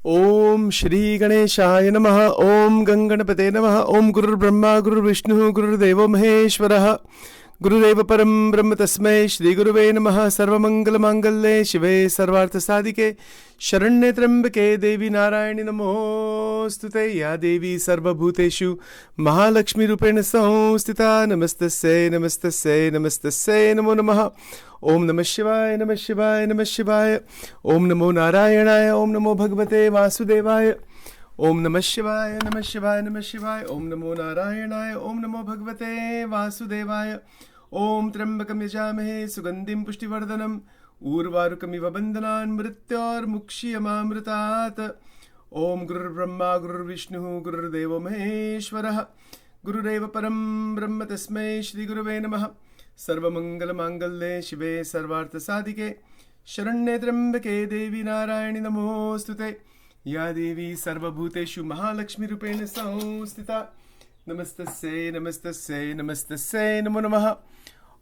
ओम श्री गणेशाय नमः। ओम गंगणपते नमः। ओम गुरुर्ब्रह्मा गुरुर्विष्णुः गुरुर्देवो महेश्वरः गुरुरेव परं ब्रह्म तस्मै श्री गुरुवे नमः। सर्वमंगलमांगल्ये शिवे सर्वार्थसाधिके शरण्ये त्र्यंबके देवी नारायणि नमोस्तुते। या देवी सर्वभूतेषु महालक्ष्मीरूपेण संस्थिता नमस्तस्यै नमस्तस्यै नमस्तस्यै नमो नमः। ओम नमः शिवाय नमः शिवाय नमः शिवाय। ओम नमो नारायणाय। ओम नमो भगवते वासुदेवाय। ओम नमः शिवाय नमः शिवाय नमः शिवाय। ओम नमो नारायणाय। ओम नमो भगवते वासुदेवाय। ओम त्र्यंबकं यजामहे सुगंधिं पुष्टिवर्धनम् उर्वारुकमिव बन्धनान् मृत्योर्मुक्षीयमामृतात्। ओम गुरुर्ब्रह्मा गुरुर्विष्णुः गुरुर्देवो महेश्वरः गुरुरेव परं ब्रह्म तस्मै श्री गुरुवे नमः। सर्वमंगलमांगल्ये शिवे सर्वार्थसाधिके शरण्ये त्र्यंबके देवी नारायणि नमोस्तुते। या देवी सर्वभूतेषु महालक्ष्मीरूपेण संस्थिता नमस्तस्यै नमस्तस्यै नमस्तस्यै नमो नमः।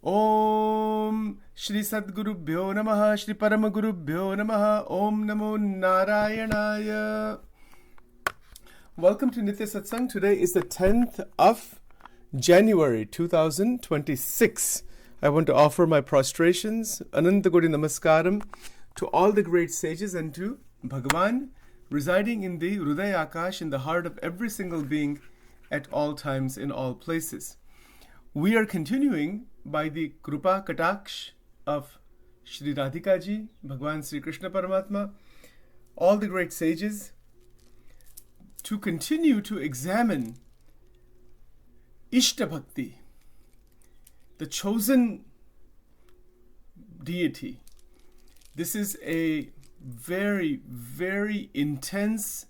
ओम श्री सद्गुरुभ्यो नमः। श्री परमगुरुभ्यो नमः। ओम नमो नारायणाय। Welcome to Nitya Satsang. Today is the 10th of January 2026. I want to offer my prostrations, Anantagodi Namaskaram, to all the great sages and to Bhagavan residing in the Hridaya Akash, in the heart of every single being at all times, in all places. We are continuing by the Krupa Kataksh of Shri Radhika Ji, Bhagavan Sri Krishna Paramatma, all the great sages, to continue to examine Ishta Bhakti, the chosen deity. This is a very, very intense,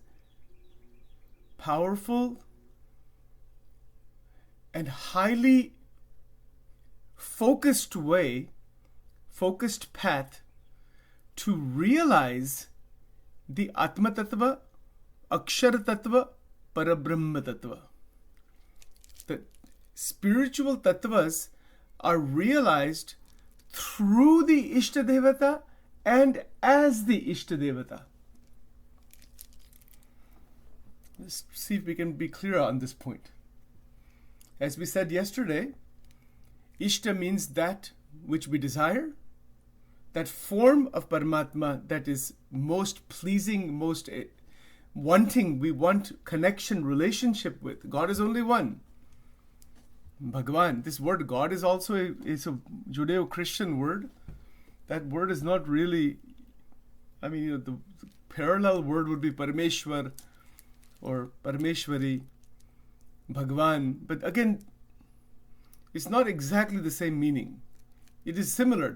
powerful, and highly focused path to realize the Atma Tattva, Akshara Tattva, Parabrahma Tattva. The spiritual tattvas are realized through the Ishtadevata and as the Ishtadevata. Let's see if we can be clear on this point. As we said yesterday, Ishta means that which we desire, that form of Paramatma that is most pleasing, most wanting, we want connection, relationship with. God is only one. Bhagavan, this word God is also a Judeo-Christian word. That word is not really, the parallel word would be Parameshwar or Parameshwari, Bhagavan. But again, it's not exactly the same meaning. It is similar.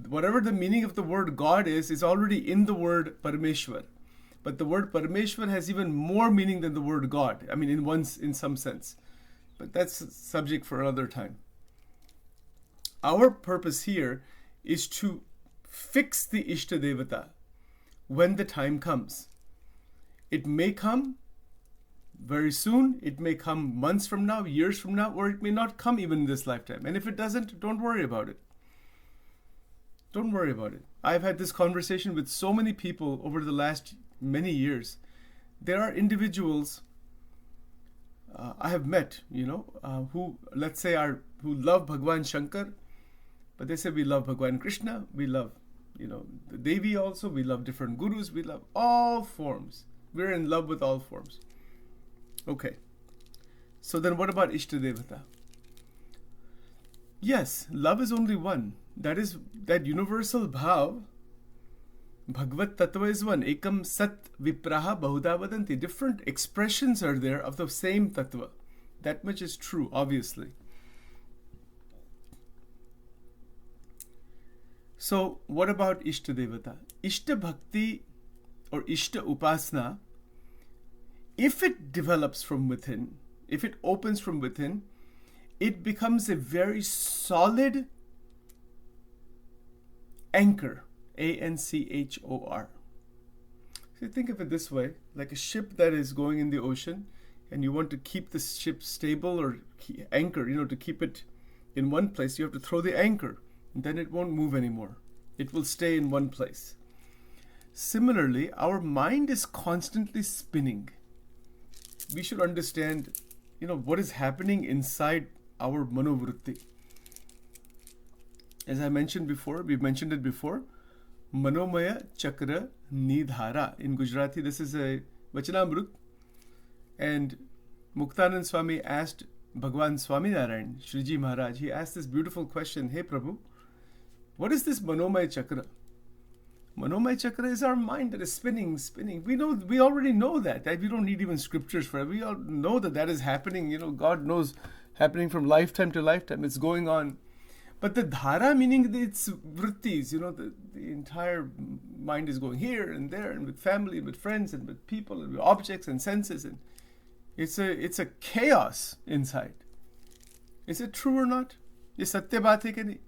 Whatever the meaning of the word God is already in the word Parameshwar. But the word Parameshwar has even more meaning than the word God. In some sense. But that's a subject for another time. Our purpose here is to fix the Ishta Devata when the time comes. It may come very soon, it may come months from now, years from now, or it may not come even in this lifetime. And if it doesn't, don't worry about it. Don't worry about it. I've had this conversation with so many people over the last many years. There are individuals I have met, who, let's say, who love Bhagwan Shankar, but they say we love Bhagwan Krishna, we love, the Devi also, we love different gurus, we love all forms. We're in love with all forms. Okay. So then what about Ishta Devata? Yes, love is only one. That is, that universal bhav, Bhagavad Tattva is one. Ekam Sat Vipraha Bahuda Vadanti. Different expressions are there of the same Tattva. That much is true, obviously. So, what about Ishta Devata? Ishta Bhakti or Ishta Upasana, if it develops from within, if it opens from within, it becomes a very solid anchor. Anchor. So think of it this way, like a ship that is going in the ocean and you want to keep the ship stable or anchor, to keep it in one place, you have to throw the anchor and then it won't move anymore. It will stay in one place. Similarly, our mind is constantly spinning. We should understand, what is happening inside our manovritti. As I mentioned before, we've mentioned it before, Manomaya Chakra Nidhara. In Gujarati, this is a Vachanamrut. And Muktanand Swami asked Bhagwan Swaminarayan, Shriji Maharaj, he asked this beautiful question, Hey Prabhu, what is this Manomaya Chakra? Manomaya Chakra is our mind that is spinning. We already know that. We don't need even scriptures for it. We all know that is happening. God knows, happening from lifetime to lifetime. It's going on. But the dhara, meaning it's vrittis, the entire mind is going here and there, and with family, and with friends, and with people, and with objects and senses, and it's a chaos inside. Is it true or not? Ye satya baat hai ki nahi?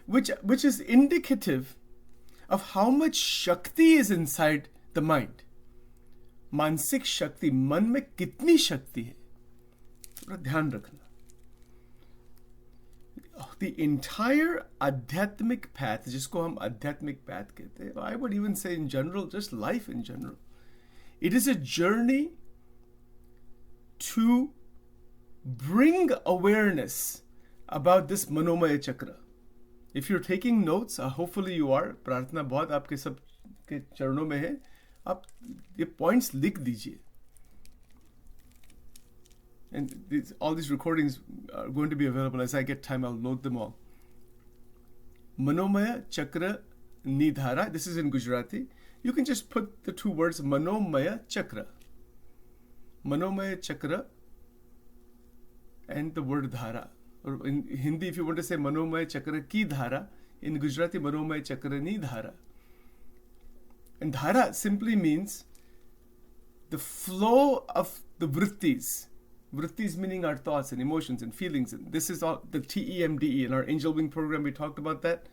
Which is indicative of how much shakti is inside the mind. Mansik shakti, मन में कितनी शक्ति है, थोड़ा ध्यान रखना. The entire adhyatmic path, जिसको हम adhyatmic path कहते हैं, I would even say in general, just life in general, it is a journey to bring awareness about this manomaya chakra. If you're taking notes, hopefully you are, प्रार्थना बहुत आपके सब के चरणों में है, आप ये points लिख दीजिए. And all these recordings are going to be available. As I get time, I'll load them all. Manomaya Chakra Nidhara. This is in Gujarati. You can just put the two words Manomaya Chakra. Manomaya Chakra and the word Dhara. Or in Hindi, if you want to say Manomaya Chakra Ki Dhara, in Gujarati, Manomaya Chakra Nidhara. And Dhara simply means the flow of the vrittis. Vrittis meaning our thoughts and emotions and feelings. And this is all the TEMDE. In our Angel Wing program, we talked about that.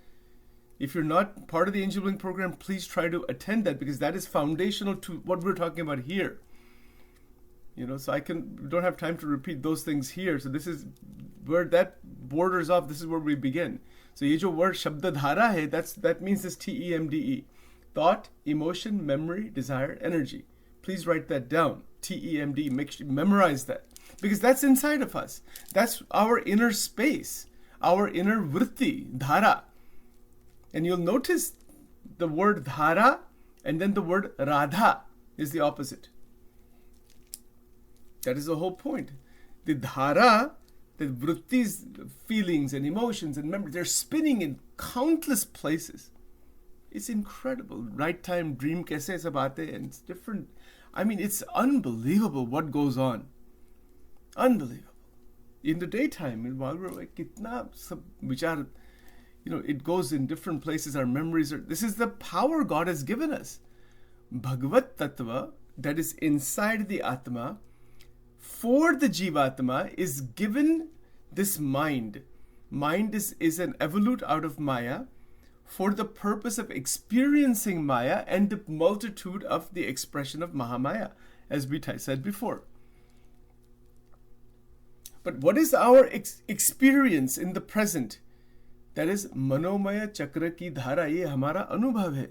If you're not part of the Angel Wing program, please try to attend that, because that is foundational to what we're talking about here. So don't have time to repeat those things here. So this is where that borders off. This is where we begin. So ye jo word Shabda Dhara hai, that means this TEMDE. Thought, emotion, memory, desire, energy. Please write that down. TEMD. Make sure you memorize that. Because that's inside of us. That's our inner space, our inner vritti, dhara. And you'll notice the word dhara and then the word radha is the opposite. That is the whole point. The dhara, the vrittis, feelings and emotions and memories, they're spinning in countless places. It's incredible. Right time, dream kaise sab aate, and it's different. I mean, it's unbelievable what goes on. Unbelievable. In the daytime, while we're like, kitna sab vichar, it goes in different places. Our memories are. This is the power God has given us. Bhagavat Tattva, that is inside the Atma, for the Jivatma, is given this mind. Mind is an evolute out of Maya for the purpose of experiencing Maya and the multitude of the expression of Mahamaya, as we said before. But what is our experience in the present? That is Manomaya Chakra ki dhara, ye hamara anubhav hai.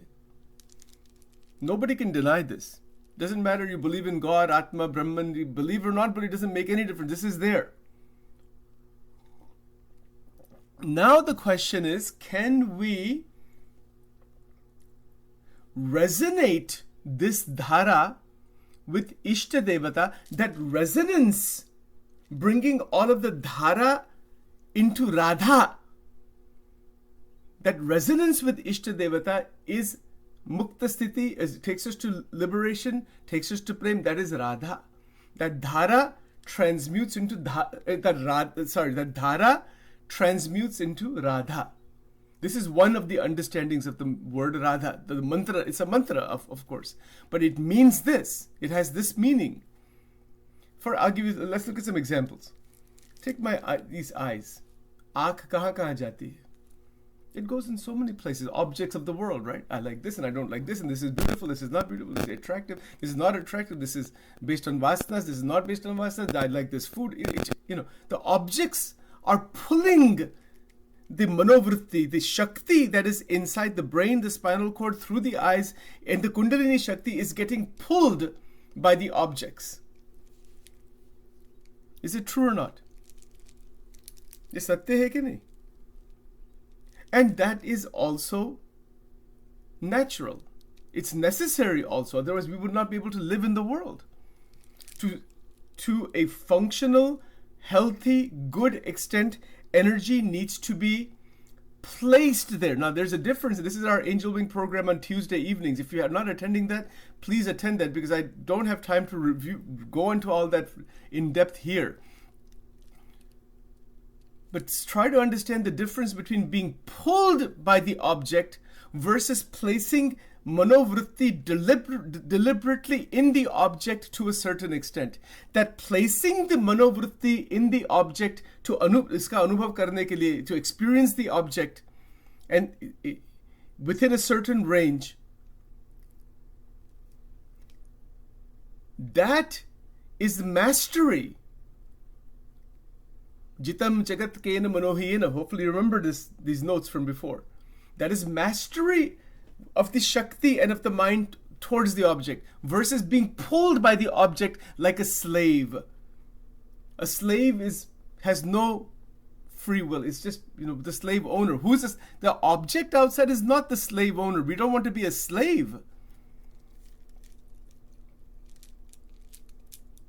Nobody can deny this. Doesn't matter you believe in God, Atma, Brahman, you believe or not, but it doesn't make any difference. This is there. Now the question is, can we resonate this dhara with Ishta Devata, that resonance bringing all of the dhara into Radha? That resonance with Ishta Devata is Mukta Sthiti, it takes us to liberation, takes us to Prem, that is Radha. That dhara transmutes into that dhara transmutes into Radha. This is one of the understandings of the word Radha. The mantra, it's a mantra, of course. But it means this. It has this meaning. Let's look at some examples. Take these eyes. Aankh kahan jati hai? It goes in so many places. Objects of the world, right? I like this and I don't like this, and this is beautiful, this is not beautiful, this is attractive, this is not attractive, this is based on vasanas, this is not based on vasanas, I like this food. The objects are pulling the manovritti, the shakti that is inside the brain, the spinal cord, through the eyes, and the kundalini shakti is getting pulled by the objects. Is it true or not? ये सत्य है कि नहीं? And that is also natural. It's necessary also. Otherwise, we would not be able to live in the world. To a functional, healthy, good extent, energy needs to be placed there. Now, there's a difference. This is our Angel Wing program on Tuesday evenings. If you are not attending that, please attend that, because I don't have time to go into all that in depth here. But try to understand the difference between being pulled by the object versus placing manovritti deliberately in the object to a certain extent. That placing the manovritti in the object to iska anubhav karne ke liye, to experience the object and within a certain range, that is mastery. Jitam jagat kena manohiyena. Hopefully you remember these notes from before. That is mastery of the Shakti and of the mind towards the object versus being pulled by the object like a slave. A slave has no free will. It's just, the slave owner. Who's this? The object outside is not the slave owner. We don't want to be a slave.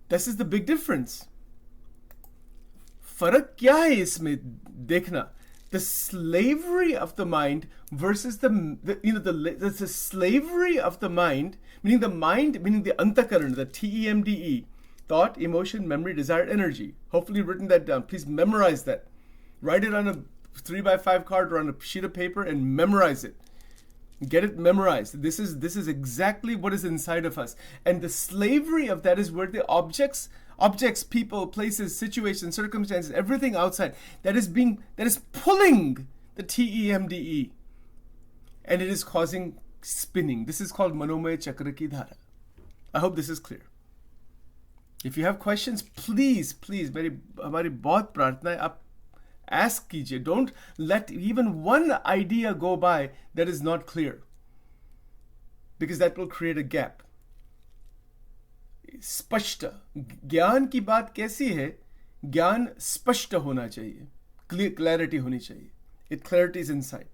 This is the big difference. फर्क क्या है इसमें देखना? The slavery of the mind versus the slavery of the mind, meaning the antakaran, the TEMDE, thought, emotion, memory, desire, energy. Hopefully you've written that down. Please memorize that. Write it on a 3x5 card or on a sheet of paper and memorize it. Get it memorized. This is exactly what is inside of us. And the slavery of that is where the objects, people, places, situations, circumstances, everything outside that is pulling the TEMDE, and it is causing spinning. This is called Manomaya Chakra ki dhara. I hope this is clear. If you have questions, please, हमारी बहुत प्रार्थना है, आप ask कीजिए. Don't let even one idea go by that is not clear, because that will create a gap. स्पष्ट ज्ञान की बात कैसी है? ज्ञान स्पष्ट होना चाहिए, clarity होनी चाहिए. Clarity is inside,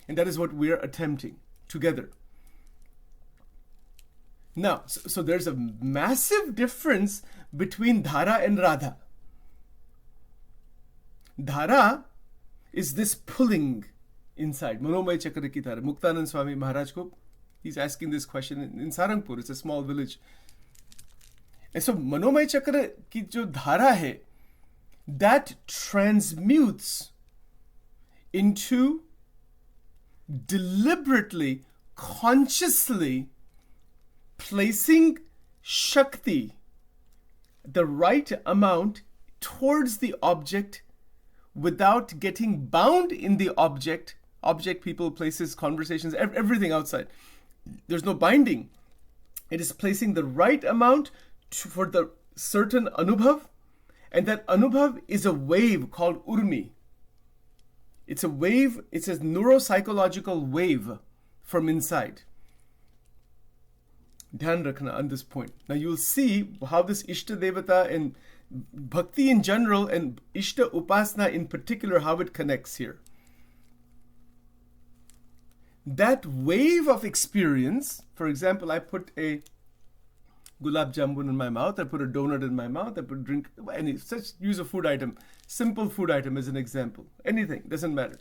and that is what we are attempting together. Now, so there's a massive difference between dhara and radha. Dhara is this pulling inside. Manomaya Chakra ki dhara. Muktanand Swami Maharaj ko, he's asking this question in Sarangpur. It's a small village. And so Manomaya Chakra ki jo dhara hai, that transmutes into deliberately, consciously placing Shakti, the right amount, towards the object without getting bound in the object, people, places, conversations, everything outside. There's no binding. It is placing the right amount for the certain anubhav, and that anubhav is a wave called urmi. It's a wave, it's a neuropsychological wave from inside. Dhyan rakhna on this point. Now you'll see how this Ishta Devata and Bhakti in general and Ishta Upasana in particular, how it connects here. That wave of experience, for example, I put a gulab jamun in my mouth, I put a donut in my mouth, I put a drink, use a food item, simple food item as an example. Anything, doesn't matter.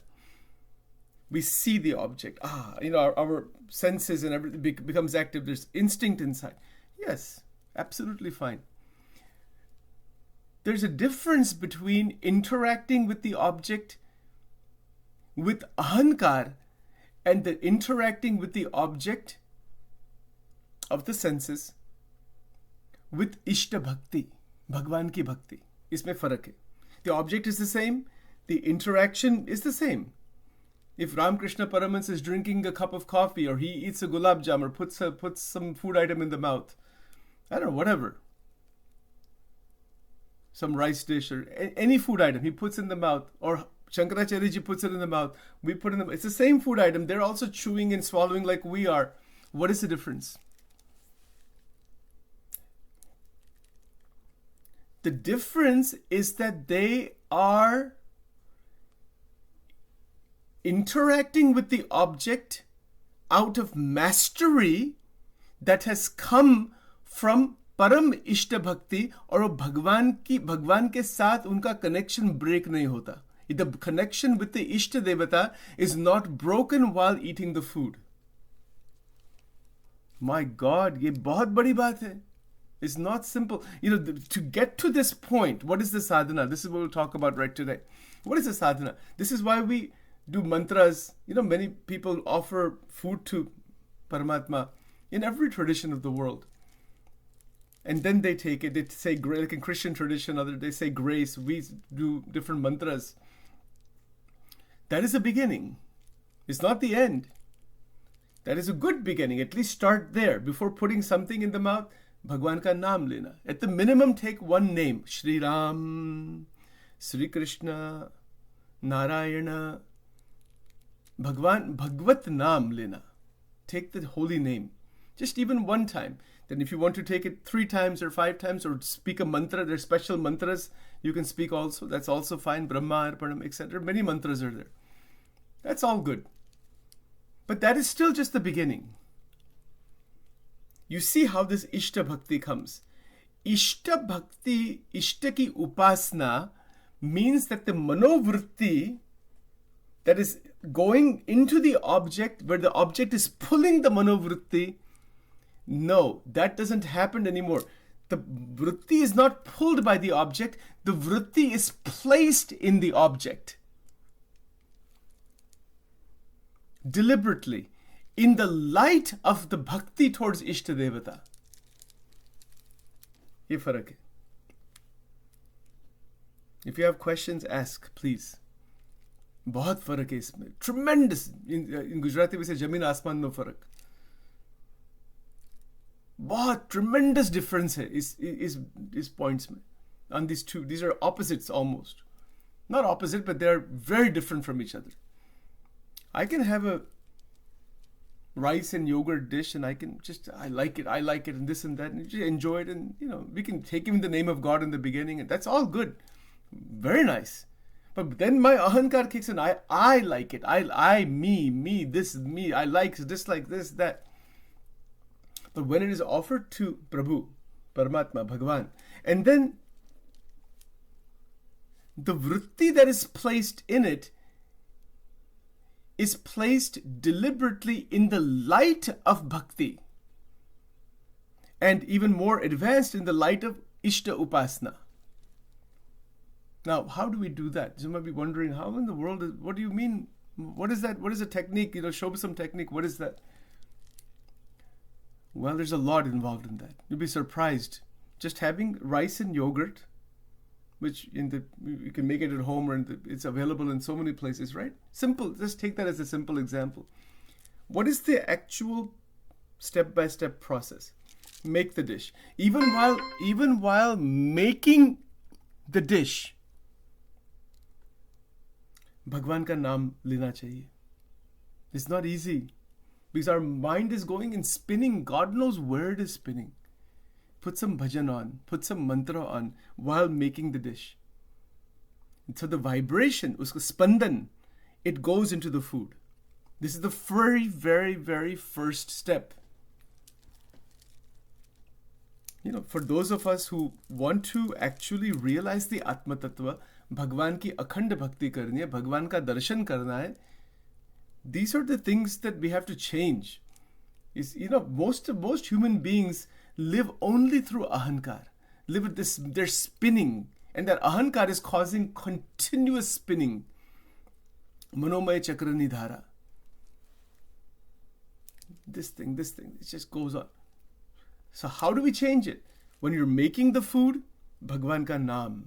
We see the object. Our senses and everything becomes active. There's instinct inside. Yes, absolutely fine. There's a difference between interacting with the object with ahankar and the interacting with the object of the senses with Ishta Bhakti, Bhagwan ki Bhakti. Isme farak hai. The object is the same, the interaction is the same. If Ramakrishna Paramahansa is drinking a cup of coffee, or he eats a gulab jam, or puts some food item in the mouth, I don't know, whatever, some rice dish or any food item he puts in the mouth, or Shankaracharya ji puts it in the mouth. We put in the mouth. It's the same food item. They're also chewing and swallowing like we are. What is the difference? The difference is that they are interacting with the object out of mastery that has come from परम इष्ट भक्ति, और वो भगवान के साथ उनका connection break नहीं होता. The connection with the Ishta Devata is not broken while eating the food. My God, ये बहुत बड़ी बात है. It's not simple. To get to this point, what is the sadhana? This is what we'll talk about right today. What is the sadhana? This is why we do mantras. Many people offer food to Paramatma in every tradition of the world. And then they take it, they say, like in Christian tradition, they say grace, we do different mantras. That is a beginning. It's not the end. That is a good beginning. At least start there. Before putting something in the mouth, Bhagwan ka naam lena. At the minimum, take one name. Shri Ram, Sri Krishna, Narayana, Bhagvat naam lena. Take the holy name. Just even one time. Then if you want to take it 3 times or 5 times or speak a mantra, there's special mantras you can speak also. That's also fine. Brahma, Arpanam, etc. Many mantras are there. That's all good. But that is still just the beginning. You see how this Ishta Bhakti comes. Ishta Bhakti, Ishta ki Upasna means that the manovritti that is going into the object, where the object is pulling the manovritti, no, that doesn't happen anymore. The vritti is not pulled by the object. The vritti is placed in the object. Deliberately. In the light of the bhakti towards Ishta Devata. Ye farak hai. If you have questions, ask, please. बहुत फर्क है इसमें. Tremendous. In Gujarati we say जमीन आसमान no फर्क. बहुत tremendous difference है इस points में. On these two, these are opposites almost. Not opposite, but they are very different from each other. I can have a rice and yogurt dish and I like it, and this and that, and you just enjoy it, and we can take even the name of God in the beginning, and that's all good. Very nice. But then my ahankar kicks in. I like it. Me, this, me, I like, dislike this, that. But when it is offered to Prabhu, Paramatma, Bhagavan, and then the vritti that is placed in it is placed deliberately in the light of bhakti, and even more advanced in the light of Ishta Upasna. Now, how do we do that? You might be wondering, how in the world, what do you mean? What is that? What is a technique? Show me some technique. What is that? Well, there's a lot involved in that. You'll be surprised. Just having rice and yogurt, which you can make it at home, or it's available in so many places, right? Simple. Just take that as a simple example. What is the actual step-by-step process? Make the dish. Even while making the dish, Bhagwan ka naam lena chahiye. It's not easy. Because our mind is going and spinning. God knows where it is spinning. Put some bhajan on. Put some mantra on while making the dish. And so the vibration, usko spandan, it goes into the food. This is the very, very, very first step. For those of us who want to actually realize the Atma Tattva, Bhagwan ki akhand bhakti karni hai, Bhagwan ka darshan karna hai, these are the things that we have to change. Most human beings live only through ahankar. Live with this, they're spinning. And that ahankar is causing continuous spinning. Manomaya chakra nidhara. This thing, it just goes on. So how do we change it? When you're making the food, Bhagwan ka naam,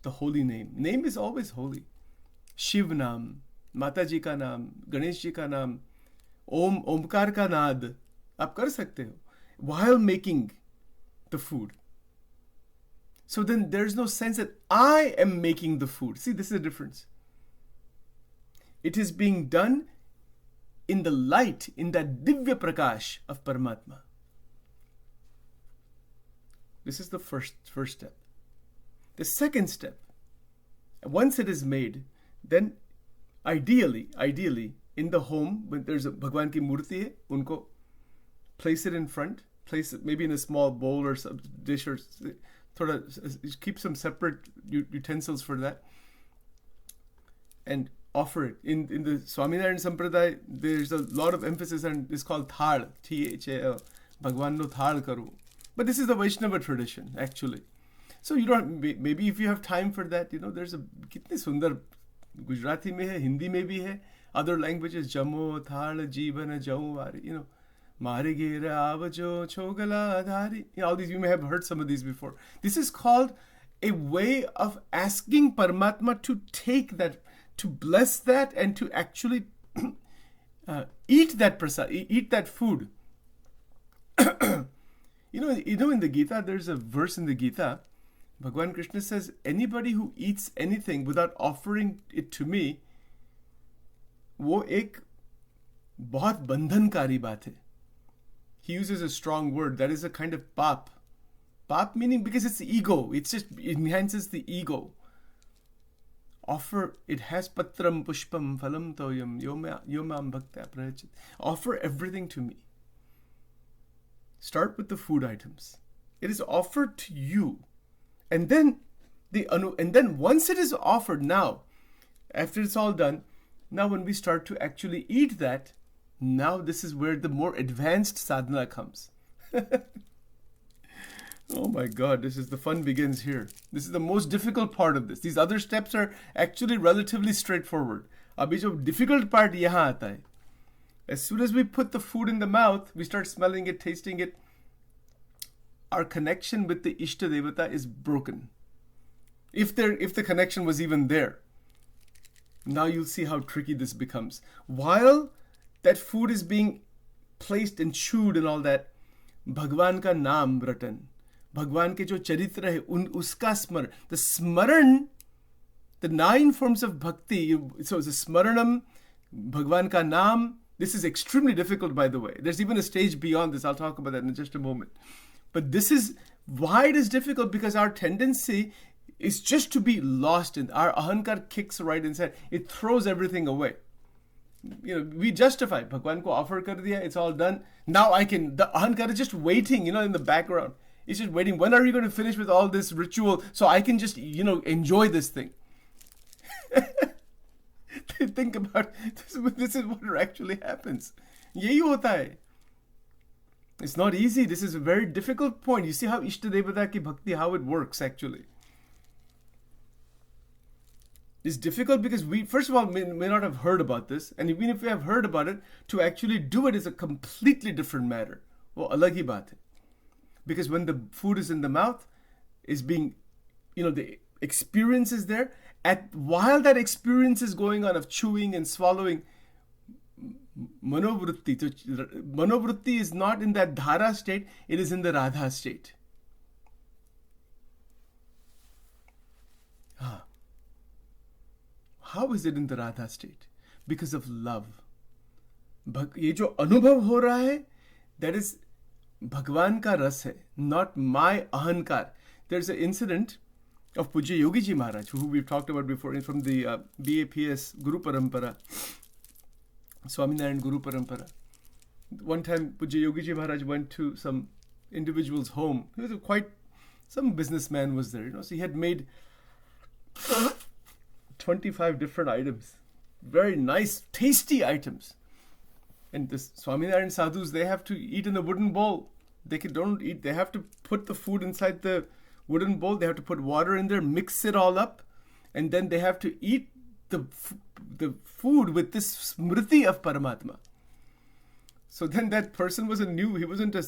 the holy name. Name is always holy. Shiv naam, Mata ji ka naam, Ganesh ji ka naam, Omkar ka naad. Aap kar sakte ho. While making the food. So then there's no sense that I am making the food. See, this is the difference. it is being done in the light, in that Divya Prakash of Paramatma. This is the first step. The second step, once it is made, then ideally, in the home, when there's a Bhagwan ki murti hai, unko place it in front, place it maybe in a small bowl or some dish, or keep some separate utensils for that, and offer it. In the Swaminarayan Sampradaya, there's a lot of emphasis on, it's called Thal, Thal, Bhagwan no Thal karu. But this is the Vaishnava tradition, actually. So you don't, maybe if you have time for that, there's a, kitne sundar, Gujarati mein hai, Hindi mein bhi hai, other languages, Jamo, Thal, Jeevan, Jamu, Mare Gera, Avajo, Chogala, Adhari. All these, you may have heard some of these before. This is called a way of asking Paramatma to take that, to bless that, and to actually eat that prasad, eat that food. In the Gita, there's a verse in the Gita, Bhagwan Krishna says, anybody who eats anything without offering it to me, wo ek bahut bandhankari baat hai. He uses a strong word, that is a kind of pap. Pap meaning because it's the ego, it enhances the ego. Offer, it has patram pushpam phalam toyam yomam bhakta prayachit. Offer everything to me. Start with the food items. It is offered to you. And then once it is offered, now, after it's all done, now when we start to actually eat that, now this is where the more advanced sadhana comes. Oh my God, the fun begins here. This is the most difficult part of this. These other steps are actually relatively straightforward. Abhi jo difficult part yahan aata hai. As soon as we put the food in the mouth, we start smelling it, tasting it, our connection with the Ishta Devata is broken. If the connection was even there. Now you'll see how tricky this becomes. While that food is being placed and chewed and all that, Bhagwan ka naam ratan. Bhagwan ke jo charitra hai, uska smaran. The smaran, the 9 forms of bhakti, so it's a smaranam, Bhagwan ka naam. This is extremely difficult, by the way. There's even a stage beyond this. I'll talk about that in just a moment. But this is why it is difficult, because our tendency is just to be lost in. Our ahankar kicks right inside. It throws everything away. We justify. Bhagwan ko offer kar diya, it's all done. Now the ahankar is just waiting, in the background. It's just waiting. When are you going to finish with all this ritual so I can just, enjoy this thing? Think about this is what actually happens. Yehi hota hai. It's not easy. This is a very difficult point. You see how Ishta Devata ki bhakti, how it works actually. It's difficult because we, first of all, may not have heard about this. And even if we have heard about it, to actually do it is a completely different matter. Wo alag hi baat hai. Because when the food is in the mouth, is being, the experience is there. While that experience is going on of chewing and swallowing, Manovritti is not in that Dhara state, it is in the Radha state. How is it in the Radha state? Because of love. ये जो अनुभव हो रहा है, that is Bhagwan ka ras hai, not my ahankar. There's an incident of Pujya Yogi Ji Maharaj, who we've talked about before, from the BAPS Guru Parampara, Swaminarayan Guru Parampara. One time, Pujya Yogi Ji Maharaj went to some individual's home. He was some businessman was there, so he had made 25 different items. Very nice, tasty items. And the Swaminarayan sadhus, they have to eat in a wooden bowl. Don't eat, they have to put the food inside the wooden bowl. They have to put water in there, mix it all up, and then they have to eat the food with this smriti of Paramatma. So then that person he wasn't a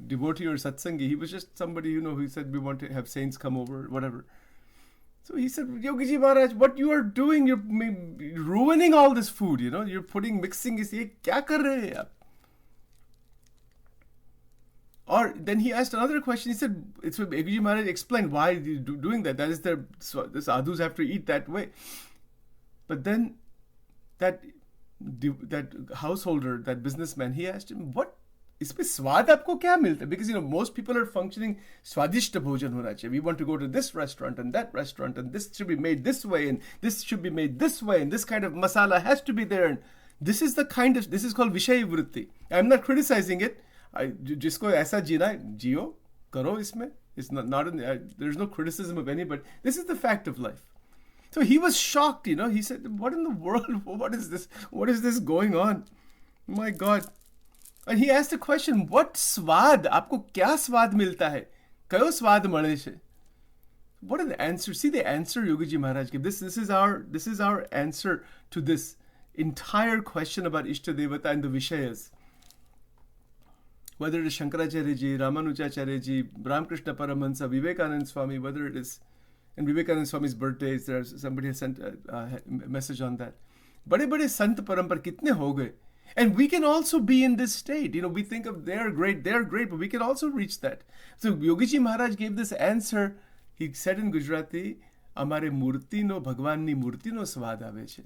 devotee or satsangi. He was just somebody, who said, we want to have saints come over, whatever. So he said, Yogi Ji Maharaj, what you are doing, you're ruining all this food, you're mixing this. Ye kya kar rahe hai aap? Or then he asked another question. He said, Yogi Ji Maharaj explained why you're doing that. That is the sadhus have to eat that way. But then that householder, that businessman, he asked him, what इसमें स्वाद आपको क्या मिलता है? Because most people are functioning स्वादिष्ट भोजन होना चाहिए. We want to go to this restaurant and that restaurant, and this should be made this way, and this should be made this way, and this kind of masala has to be there. And this is called Vishay Vritti. I'm not criticizing it. जिसको ऐसा जीना है, जियो, करो इसमें. It's not there's no criticism of anybody. This is the fact of life. So he was shocked, He said, what in the world? What is this? What is this going on? My God. And he asked the question, what swad? आपको क्या स्वाद मिलता है? कयो स्वाद मणे छे? What an answer. See the answer Yogi Ji Maharaj gave. This is our answer to this entire question about Ishta Devata and the Vishayas. Whether it is Shankaracharya Ji, Ramanujacharya Ji, Ramakrishna Paramahansa, Vivekananda Swami, whether it is in Vivekananda Swami's birthdays, somebody has sent a message on that. बड़े-बड़े संत परंपरा कितने हो गए? And we can also be in this state. We think of they're great, but we can also reach that. So Yogi Ji Maharaj gave this answer. He said in Gujarati, "Amare murti no Bhagwan ni murti no swad ave che."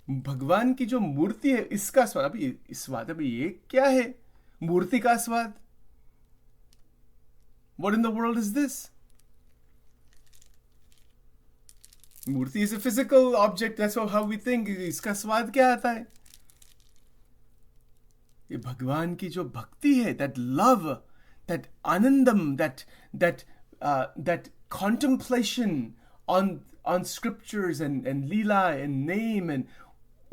भगवान की जो मूर्ति है, इसका स्वाद. अभी इस स्वाद, अभी ये क्या है? मूर्ति का स्वाद. What in the world is this? Murthy is a physical object. That's how we think. इसका स्वाद क्या आता है? ये भगवान की जो भक्ति है, that love, that anandam, that contemplation on scriptures and LEELA and name, and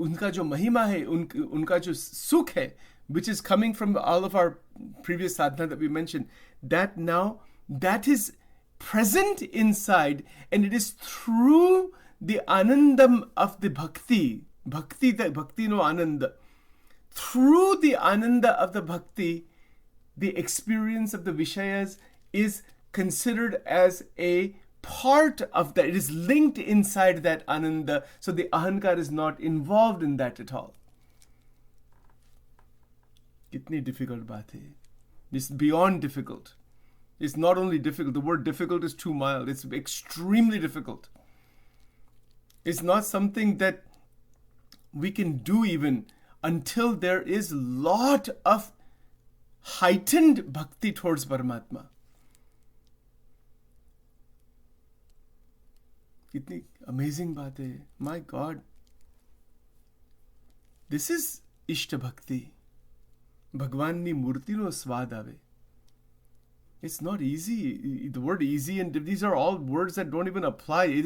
उनका जो महिमा है, उनका जो सुख है, which is coming from all of our previous sadhana that we mentioned, that is present inside, and it is through the anandam of the bhakti no ananda. Through the ananda of the bhakti, the experience of the Vishayas is considered as a part of that. It is linked inside that ananda, so the ahankar is not involved in that at all. Kitni difficult baat hai. It's beyond difficult. It's not only difficult, the word difficult is too mild. It's extremely difficult. It's not something that we can do even until there is lot of heightened bhakti towards Paramatma. Kitni amazing baat hai. My God. This is Ishta Bhakti. Bhagwan ni murti no swad ave. It's not easy. The word easy, and these are all words that don't even apply. It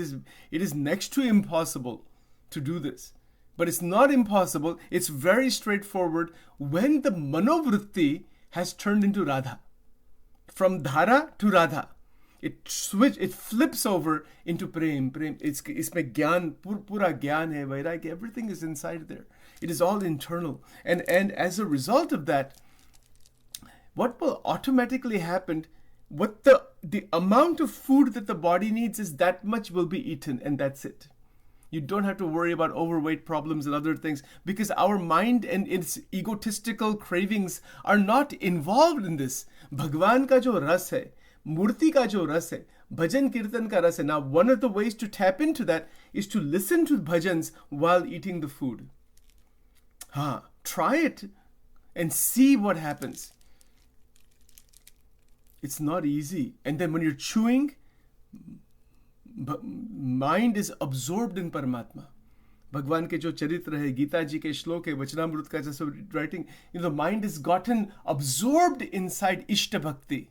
is next to impossible to do this. But it's not impossible. It's very straightforward when the manovritti has turned into Radha. From Dhara to Radha. It flips over into Prem. Isme gyan, pura gyan hai, vairagya, everything is inside there. It is all internal. And as a result of that, what will automatically happen, what the amount of food that the body needs is that much will be eaten, and that's it. You don't have to worry about overweight problems and other things, because our mind and its egotistical cravings are not involved in this. Bhagwan ka jo ras hai, murti ka jo ras hai, bhajan kirtan ka ras hai. Now, one of the ways to tap into that is to listen to bhajans while eating the food. Try it and see what happens. It's not easy. And then when you're chewing, mind is absorbed in Paramatma. Bhagwan ke jo charitra hai, Gita ji ke shlok hai, Vachanamrut ka just writing, the mind is gotten absorbed inside Ishta Bhakti.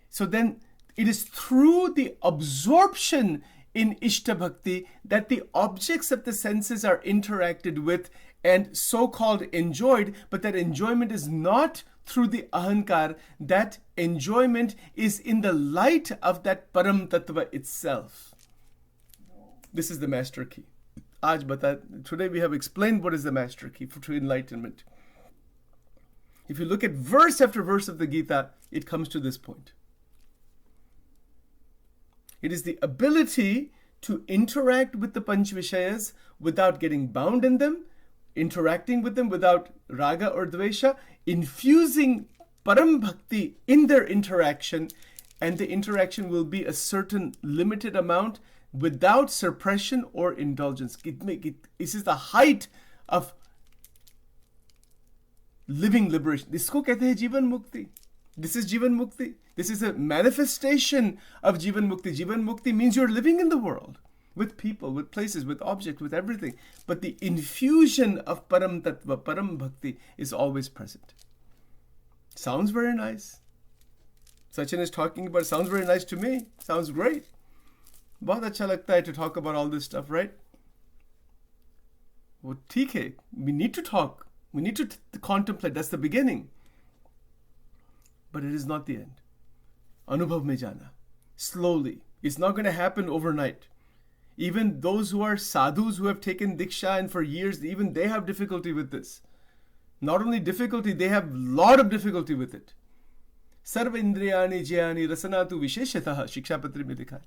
So then it is through the absorption in Ishta Bhakti that the objects of the senses are interacted with and so-called enjoyed, but that enjoyment is not through the ahankar. That enjoyment is in the light of that Param Tattva itself. This is the master key. Today we have explained what is the master key to enlightenment. If you look at verse after verse of the Gita, it comes to this point. It is the ability to interact with the Panch Vishayas without getting bound in them, interacting with them without raga or dvesha, infusing param bhakti in their interaction, and the interaction will be a certain limited amount without suppression or indulgence. This is the height of living liberation. इसको कहते हैं जीवन मुक्ति. This is जीवन मुक्ति. This is a manifestation of जीवन मुक्ति. जीवन मुक्ति means you're living in the world with people, with places, with objects, with everything. But the infusion of param tattva, param bhakti is always present. Sounds very nice. Sachin is talking about, sounds very nice to me. Sounds great. बहुत अच्छा लगता है to talk about all this stuff, right? वो ठीक है. We need to talk. We need to contemplate. That's the beginning. But it is not the end. Anubhav mein jana. Slowly. It's not going to happen overnight. Even those who are sadhus who have taken diksha and for years, even they have difficulty with this. Not only difficulty, they have lot of difficulty with it. Sarva indriyani jayani rasanatu visheshatah, Shikshapatri mein likha hai.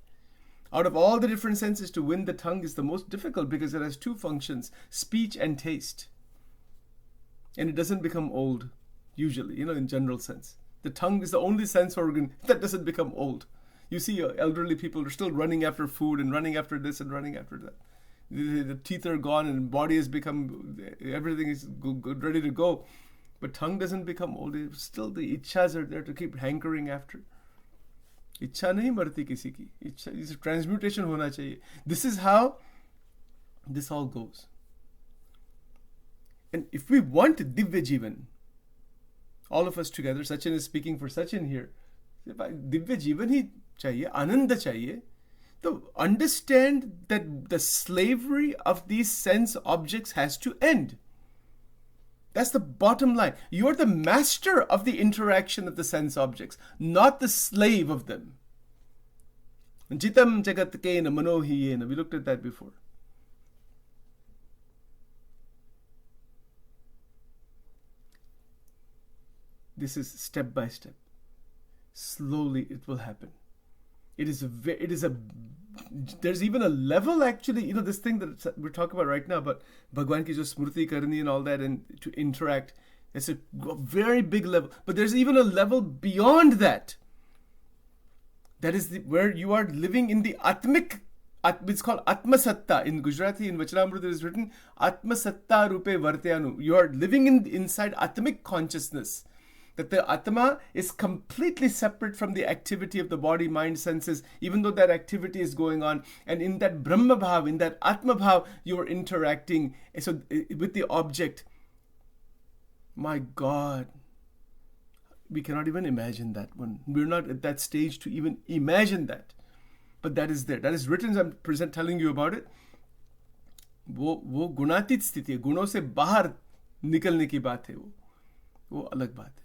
Out of all the different senses, to win the tongue is the most difficult because it has two functions, speech and taste. And it doesn't become old, usually, in general sense. The tongue is the only sense organ that doesn't become old. You see elderly people are still running after food and running after this and running after that. The teeth are gone and body has become, everything is good, ready to go. But tongue doesn't become old. Still the ichhas are there to keep hankering after. इच्छा नहीं मरती किसी की. इच्छा इस transmutation होना चाहिए. This is how this all goes. And if we want Divya Jivan, all of us together, Sachin is speaking for Sachin here, Divya Jivan ही चाहिए, आनंद चाहिए, तो understand that the slavery of these sense objects has to end. That's the bottom line. You're the master of the interaction of the sense objects, not the slave of them. Jitam jagat kena manohiyena. We looked at that before. This is step by step. Slowly it will happen. There's even a level actually, this thing that we're talking about right now, but Bhagwan ki jo smriti karni and all that, and to interact, it's a very big level. But there's even a level beyond that. That is where you are living in the atmic, it's called Atma Satta. In Gujarati, in Vachanamrita, it is written, Atma Satta Rupe Vartyanu. You are living inside Atmic consciousness. That the Atma is completely separate from the activity of the body, mind, senses, even though that activity is going on. And in that Brahma Bhav, in that Atma Bhav, you are interacting with the object. My God, we cannot even imagine that one. We're not at that stage to even imagine that. But that is there. That is written, I'm telling you about it. वो गुणातीत स्थिति है. गुणों से बाहर निकलने की बात है वो अलग बात है.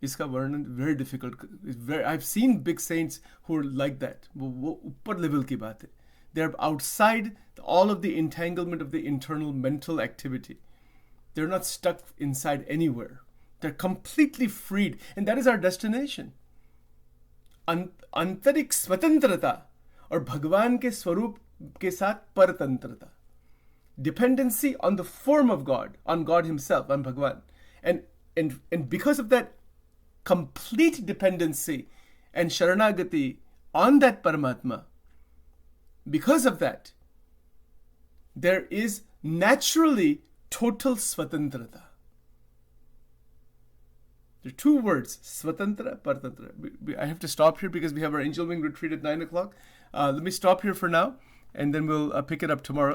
इसका वर्णन very difficult. I've seen big saints who are like that. वो ऊपर level की बात है. They're outside all of the entanglement of the internal mental activity. They're not stuck inside anywhere. They're completely freed. And that is our destination. आंतरिक स्वतंत्रता और भगवान के स्वरूप के साथ परतंत्रता. Dependency on the form of God, on God himself, on Bhagwan. And because of that complete dependency and sharanagati on that Paramatma, because of that, there is naturally total swatantrata. There are two words, swatantra, paratantra. I have to stop here because we have our angel wing retreat at 9 o'clock. Let me stop here for now, and then we'll pick it up tomorrow.